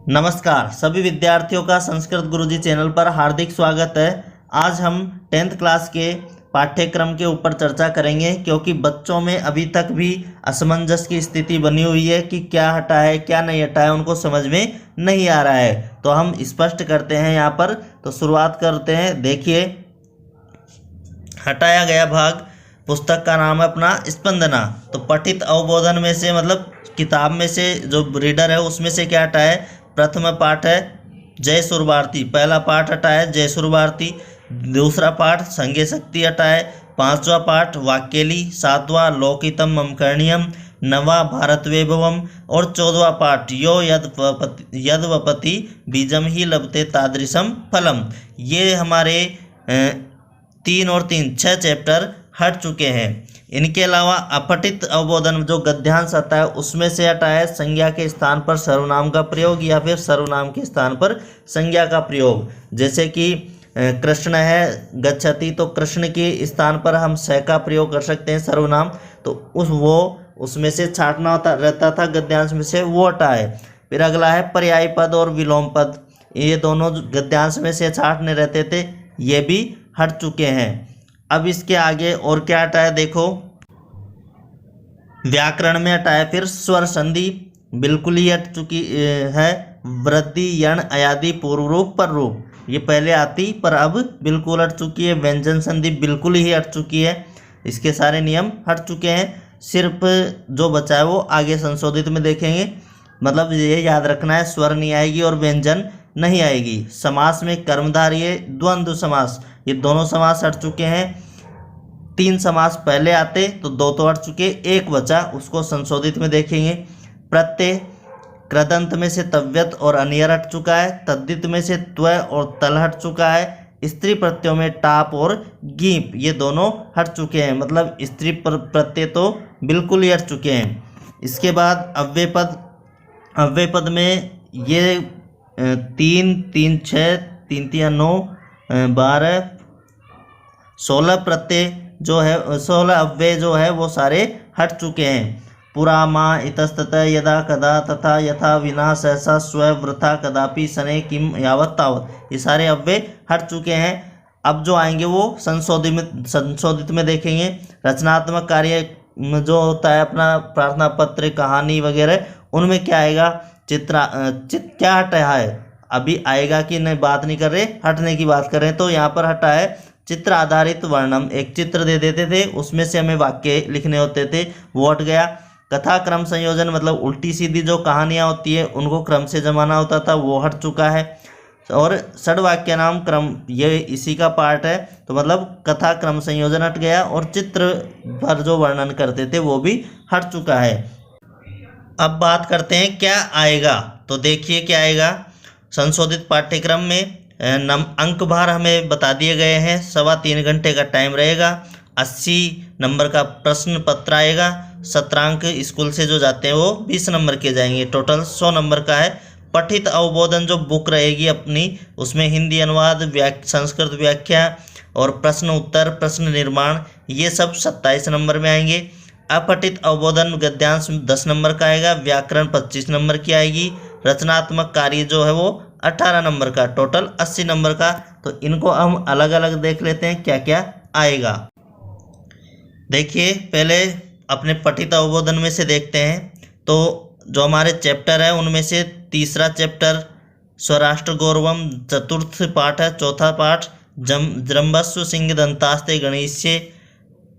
नमस्कार सभी विद्यार्थियों का संस्कृत गुरुजी चैनल पर हार्दिक स्वागत है। आज हम 10th क्लास के पाठ्यक्रम के ऊपर चर्चा करेंगे, क्योंकि बच्चों में अभी तक भी असमंजस की स्थिति बनी हुई है कि क्या हटा है क्या नहीं हटा है, उनको समझ में नहीं आ रहा है। तो हम स्पष्ट करते हैं यहाँ पर। तो शुरुआत करते हैं। देखिए, हटाया गया भाग पुस्तक का नाम है अपना स्पंदना। तो पठित अवबोधन में से मतलब किताब में से जो रीडर है उसमें से क्या हटा है? प्रथम पाठ है जय सुर भारती, पहला पाठ हटा है जय सुर भारती। दूसरा पाठ संज्ञा शक्ति हटा है। पांचवा पाठ वाक्यली। सातवां लोकितम मम करणीयम। नवा भारत वैभवम। और 14वां पाठ यो यद्वपति बीजम ही लभते तादृशम फलम। ये हमारे 3 और 3 6 चैप्टर हट चुके हैं। इनके अलावा अपठित अवबोधन जो गद्यांश आता है उसमें से हटा है संज्ञा के स्थान पर सर्वनाम का प्रयोग या फिर सर्वनाम के स्थान पर संज्ञा का प्रयोग। जैसे कि कृष्ण है गच्छति, तो कृष्ण के स्थान पर हम स का प्रयोग कर सकते हैं सर्वनाम। तो उसमें से छाटना रहता था गद्यांश में से, वो हटा है। फिर अगला है पर्यायी पद और विलोम पद, ये दोनों गद्यांश में से छाटने रहते थे, ये भी हट चुके हैं। अब इसके आगे और क्या हटा है देखो, व्याकरण में हटा है फिर स्वर संधि बिल्कुल ही हट चुकी है। वृद्धि यण अयादि पूर्व रूप पर रूप ये पहले आती पर अब बिल्कुल हट चुकी है। व्यंजन संधि बिल्कुल ही हट चुकी है, इसके सारे नियम हट चुके हैं। सिर्फ जो बचा है वो आगे संशोधित में देखेंगे। मतलब ये याद रखना है, स्वर नहीं आएगी और व्यंजन नहीं आएगी। समास में कर्मधारय द्वंद्व समास ये दोनों समास हट चुके हैं। 3 समास पहले आते तो 2 तो हट चुके, 1 बचा, उसको संशोधित में देखेंगे। प्रत्यय कृदंत में से तव्यत और अनियर हट चुका है। तद्धित में से त्व और तल हट चुका है। स्त्री प्रत्ययों में टाप और गीप ये दोनों हट चुके हैं, मतलब स्त्री प्रत्यय तो बिल्कुल ही हट चुके हैं। इसके बाद अव्यय पद में ये 3 3 6 3 3 9 12 16 प्रत्यय जो है 16 अव्यय जो है वो सारे हट चुके हैं। पुरा माँ इतस्ततः यदा कदा तथा यथा विना सहसा स्व वृथा कदापि सने किम यावत तावत ये सारे अव्यय हट चुके हैं। अब जो आएंगे वो संशोधित में देखेंगे। रचनात्मक कार्य जो होता है अपना प्रार्थना पत्र कहानी वगैरह, उनमें क्या आएगा? क्या हटा है? अभी आएगा कि नहीं बात नहीं कर रहे, हटने की बात कर रहे हैं। तो यहाँ पर हटा है चित्र आधारित वर्णम। एक चित्र दे देते थे, उसमें से हमें वाक्य लिखने होते थे, वो हट गया। कथा क्रम संयोजन मतलब उल्टी सीधी जो कहानियाँ होती है उनको क्रम से जमाना होता था, वो हट चुका है। और षड्वाक्य नाम क्रम ये इसी का पार्ट है। तो मतलब कथा क्रम संयोजन हट गया और चित्र पर जो वर्णन करते थे वो भी हट चुका है। अब बात करते हैं क्या आएगा। तो देखिए क्या आएगा। संशोधित पाठ्यक्रम में अंक भार हमें बता दिए गए हैं। 3.25 घंटे का टाइम रहेगा। 80 नंबर का प्रश्न पत्र आएगा। सत्रांक स्कूल से जो जाते हैं वो 20 नंबर के जाएंगे। टोटल 100 नंबर का है। पठित अवबोधन जो बुक रहेगी अपनी, उसमें हिंदी अनुवाद, संस्कृत व्याख्या और प्रश्न उत्तर, प्रश्न निर्माण, ये सब 27 नंबर में आएंगे। अपठित अवबोधन गद्यांश 10 नंबर का आएगा। व्याकरण 25 नंबर की आएगी। रचनात्मक कार्य जो है वो 18 नंबर का, टोटल 80 नंबर का। तो इनको हम अलग अलग देख लेते हैं क्या क्या आएगा। देखिए, पहले अपने पठित अवबोधन में से देखते हैं। तो जो हमारे चैप्टर है उनमें से तीसरा चैप्टर स्वराष्ट्र गौरवम चतुर्थ पाठ है। चौथा पाठ जम्बस्व सिंह दंतास्ते गणेश्य।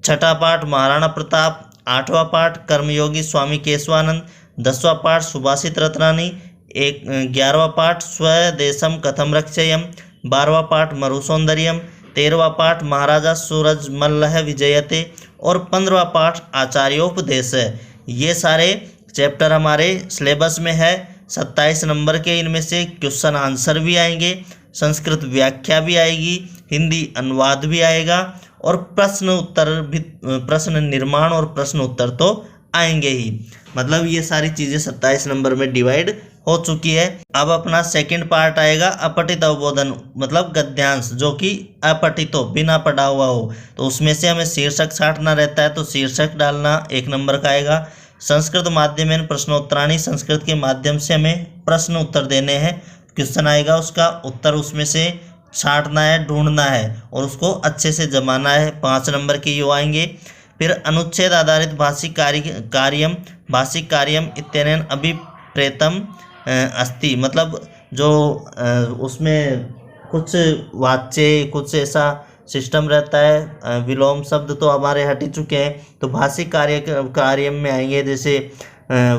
छठा पाठ महाराणा प्रताप। 8वां पाठ कर्मयोगी स्वामी केशवानंद। 10वां पाठ सुभाषित रत्नानी। 11वां पाठ स्वदेशम कथम रक्षयम। 12वां पाठ मरुसौंदर्यम। 13वां पाठ महाराजा सूरज मल्लह विजयते। और 15वां पाठ आचार्योपदेश है। ये सारे चैप्टर हमारे सिलेबस में है। 27 नंबर के इनमें से क्वेश्चन आंसर भी आएंगे, संस्कृत व्याख्या भी आएगी, हिंदी अनुवाद भी आएगा और प्रश्न उत्तर भी, प्रश्न निर्माण और प्रश्न उत्तर तो आएंगे ही। मतलब ये सारी चीज़ें 27 नंबर में डिवाइड हो चुकी है। अब अपना सेकंड पार्ट आएगा अपठित अवबोधन मतलब गद्यांश, जो कि अपठित हो, बिना पढ़ा हुआ हो। तो उसमें से हमें शीर्षक छांटना रहता है, तो शीर्षक डालना 1 नंबर का आएगा। संस्कृत माध्यमेन प्रश्नोत्तराणि, संस्कृत के माध्यम से हमें प्रश्न उत्तर देने हैं। क्वेश्चन आएगा, उसका उत्तर उसमें से छांटना है, ढूंढना है और उसको अच्छे से जमाना है। 5 नंबर के यो आएंगे। फिर अनुच्छेद आधारित भाषिक कार्यम इत्यनेन अभिप्रेतम अस्ति, मतलब जो उसमें कुछ वाच्य, कुछ ऐसा सिस्टम रहता है। विलोम शब्द तो हमारे हट ही चुके हैं, तो भाषिक कार्यम में आएंगे, जैसे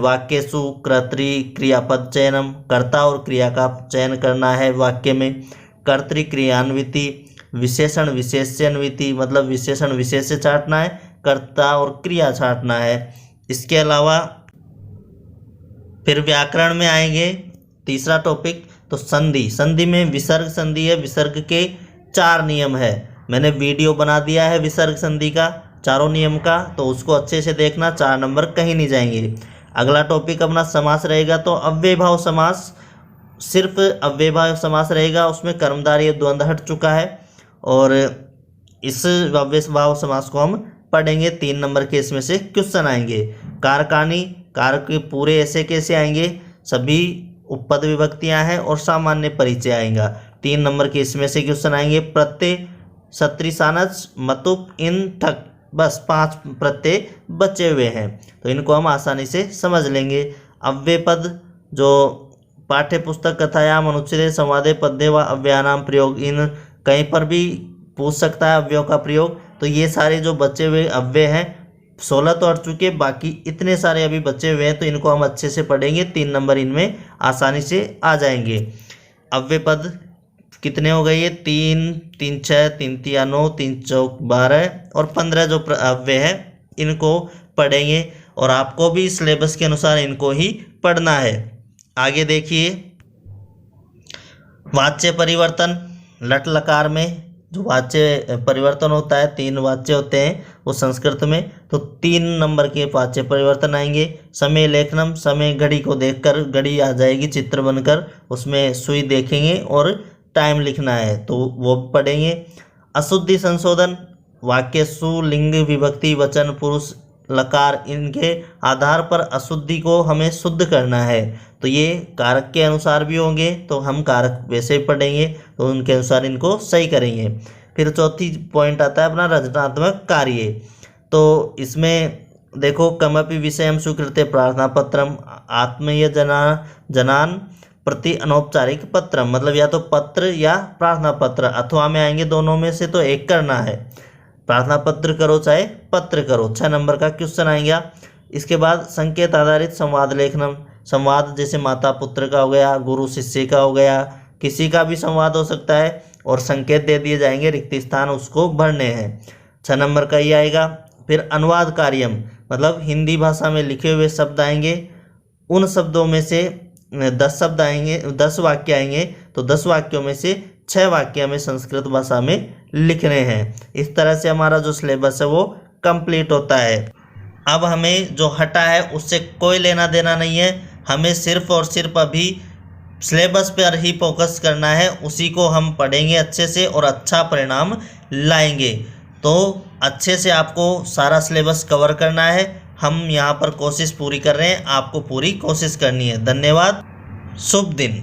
वाक्यसु कर्तृ क्रियापद चयनम, कर्ता और क्रिया का चयन करना है वाक्य में। कर्तृ क्रियान्विति, विशेषण विशेष्यान्विति, मतलब विशेषण विशेष से छांटना है, कर्ता और क्रिया छांटना है। इसके अलावा फिर व्याकरण में आएंगे। तीसरा टॉपिक तो संधि में विसर्ग संधि है, विसर्ग के 4 नियम है। मैंने वीडियो बना दिया है विसर्ग संधि का, चारों नियम का, तो उसको अच्छे से देखना, 4 नंबर कहीं नहीं जाएंगे। अगला टॉपिक अपना समास रहेगा, तो अव्ययभाव समास, सिर्फ अव्ययभाव समास रहेगा, उसमें कर्मधारय द्वंद्व हट चुका है और इस अव्ययभाव समास को हम पढ़ेंगे। 3 नंबर के इसमें से क्वेश्चन आएंगे। कारकानी, कारक के पूरे ऐसे कैसे आएंगे, सभी उपपद विभक्तियां हैं और सामान्य परिचय आएगा। 3 नंबर के इसमें से क्वेश्चन आएंगे। प्रत्यय, सत्रिसानच, मतुप, इन, ठक, बस 5 प्रत्यय बचे हुए हैं, तो इनको हम आसानी से समझ लेंगे। अव्यय पद, जो पाठ्य पुस्तक कथायाम अनुच्छेदे संवादे पद्य व अव्ययानाम प्रयोग, इन कहीं पर भी पूछ सकता है अव्ययों का प्रयोग। तो ये सारे जो बचे हुए अव्यय हैं, 16 तो हट चुके, बाकी इतने सारे अभी बचे हुए हैं, तो इनको हम अच्छे से पढ़ेंगे। 3 नंबर इनमें आसानी से आ जाएंगे। अव्यय पद कितने हो गए, ये 3, 3 6, 3 3 9, 3 4 12 और 15 जो अव्यय है इनको पढ़ेंगे और आपको भी सिलेबस के अनुसार इनको ही पढ़ना है। आगे देखिए, वाच्य परिवर्तन, लट लकार में जो वाच्य परिवर्तन होता है, 3 वाच्य होते हैं वो संस्कृत में, तो 3 नंबर के वाच्य परिवर्तन आएंगे। समय लेखनम, समय घड़ी को देखकर, घड़ी आ जाएगी चित्र बनकर, उसमें सुई देखेंगे और टाइम लिखना है, तो वो पढ़ेंगे। अशुद्धि संशोधन, वाक्य सु, लिंग, विभक्ति, वचन, पुरुष, लकार, इनके आधार पर अशुद्धि को हमें शुद्ध करना है, तो ये कारक के अनुसार भी होंगे, तो हम कारक वैसे ही पढ़ेंगे, तो उनके अनुसार इनको सही करेंगे। फिर चौथी पॉइंट आता है अपना रचनात्मक कार्य, तो इसमें देखो, कमपि विषयम स्वीकृत्य प्रार्थना पत्रम, आत्मीय जनान प्रति अनौपचारिक पत्रम, मतलब या तो पत्र या प्रार्थना पत्र, अथवा में आएंगे, दोनों में से तो एक करना है। प्रार्थना पत्र करो चाहे पत्र करो। 6 नंबर का क्वेश्चन आएगा। इसके बाद संकेत आधारित संवाद लेखनम, संवाद जैसे माता पुत्र का हो गया, गुरु शिष्य का हो गया, किसी का भी संवाद हो सकता है और संकेत दे दिए जाएंगे, रिक्त स्थान उसको भरने हैं। 6 नंबर का ये आएगा। फिर अनुवाद कार्यम, मतलब हिंदी भाषा में लिखे हुए शब्द आएंगे, उन शब्दों में से 10 शब्द आएंगे, 10 वाक्य आएंगे, तो 10 वाक्यों में से 6 वाक्य हमें संस्कृत भाषा में लिखने हैं। इस तरह से हमारा जो सिलेबस है वो कंप्लीट होता है। अब हमें जो हटा है उससे कोई लेना देना नहीं है, हमें सिर्फ और सिर्फ अभी सिलेबस पर ही फोकस करना है, उसी को हम पढ़ेंगे अच्छे से और अच्छा परिणाम लाएंगे। तो अच्छे से आपको सारा सिलेबस कवर करना है, हम यहाँ पर कोशिश पूरी कर रहे हैं, आपको पूरी कोशिश करनी है। धन्यवाद, शुभ दिन।